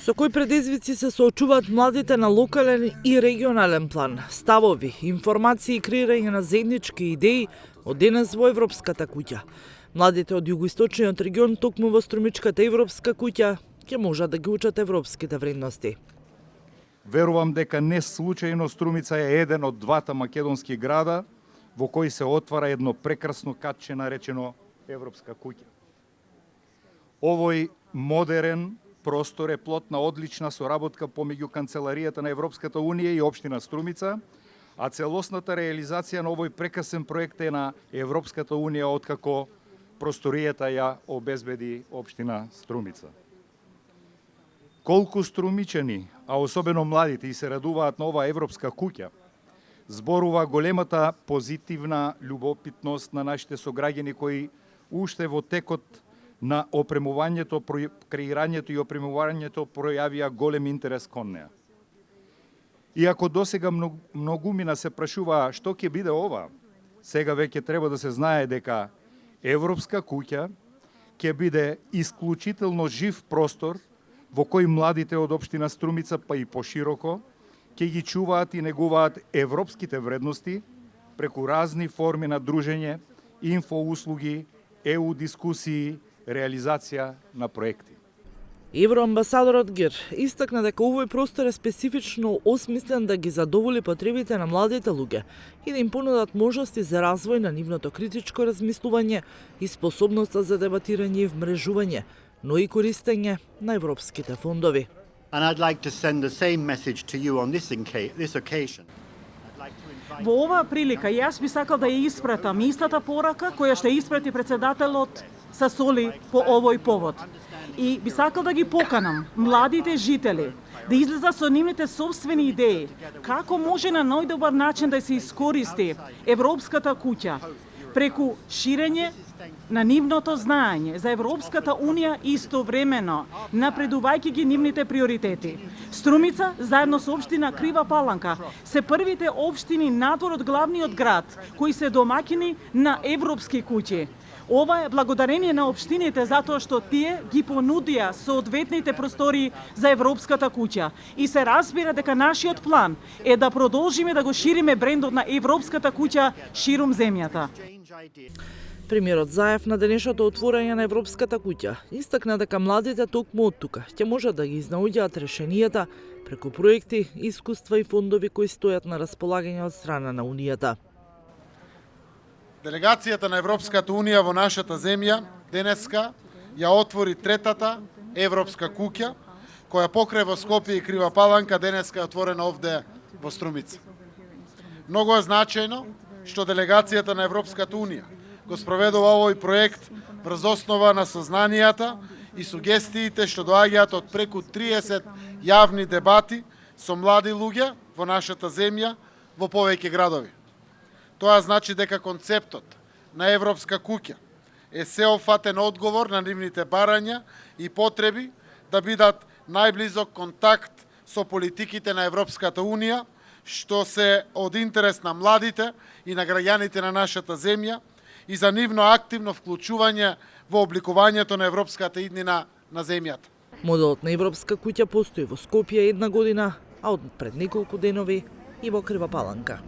Со кои предизвици се соочуваат младите на локален и регионален план? Ставови, информации и креирање на заеднички идеи од денес во Европската куќа. Младите од југоисточниот регион токму во Струмичката Европска куќа ќе можат да ги учат европските вредности. Верувам дека не случајно Струмица е еден од двата македонски града во кои се отвара едно прекрасно катче наречено Европска куќа. Овој модерен простор е плод на одлична соработка помеѓу Канцеларијата на Европската Унија и Општина Струмица, а целосната реализација на овој прекрасен проект е на Европската Унија откако просторијата ја обезбеди Општина Струмица. Колку струмичани, а особено младите, и се радуваат на оваа Европска куќа, зборува големата позитивна љубопитност на нашите сограѓани кои уште во текот на опремувањето, креирањето и опремувањето пројавија голем интерес кон неа. Иако досега многумина се прашуваа што ќе биде ова, сега веќе треба да се знае дека Европска куќа ќе биде исклучително жив простор во кој младите од Општина Струмица, па и пошироко, ќе ги чуваат и негуваат европските вредности преку разни форми на дружење, инфоуслуги, ЕУ дискусии, реализација на проекти. Евроамбасадорот Гир истакна дека овој простор е специфично осмислен да ги задоволи потребите на младите луѓе и да им понудат можности за развој на нивното критичко размислување и способноста за дебатирање и вмрежување, но и користење на европските фондови. And I'd like to send the same message to you on this occasion. Во оваа прилика јас би сакал да ја испратам истата порака која ще испрати председателот Сасоли по овој повод. И би сакал да ги поканам младите жители да излезат со нивните собствени идеи како може на најдобар начин да се искористи Европската куќа преку ширење на нивното знаење за Европската Унија истовремено, напредувајќи ги нивните приоритети. Струмица, заедно со Општина Крива Паланка, се првите општини надвор од главниот град, кои се домаќини на европски куќи. Ова е благодарение на општините затоа што тие ги понудија соодветните простори за Европската куќа. И се разбира дека нашиот план е да продолжиме да го шириме брендот на Европската куќа ширум земјата. Премиерот Заев на денешното отворање на Европската куќа истакна дека младите токму од тука ќе можат да ги изнаоѓаат решенијата преку проекти, искуства и фондови кои стојат на располагање од страна на Унијата. Делегацијата на Европската Унија во нашата земја денеска ја отвори третата Европска куќа, која покрај во Скопје и Крива Паланка денеска е отворена овде во Струмица. Многу е значајно што делегацијата на Европската Унија го спроведува овој проект врз основа на сознанијата и сугестиите што доаѓаат од преку 30 јавни дебати со млади луѓе во нашата земја во повеќе градови. Тоа значи дека концептот на Европска куќа е сеопфатен одговор на нивните барања и потреби да бидат најблизок контакт со политиките на Европската Унија, што се од интерес на младите и на граѓаните на нашата земја и за нивно активно вклучување во обликувањето на европската иднина на земјата. Моделот на Европска куќа постои во Скопје 1 година, а од пред неколку денови и во Крива Паланка.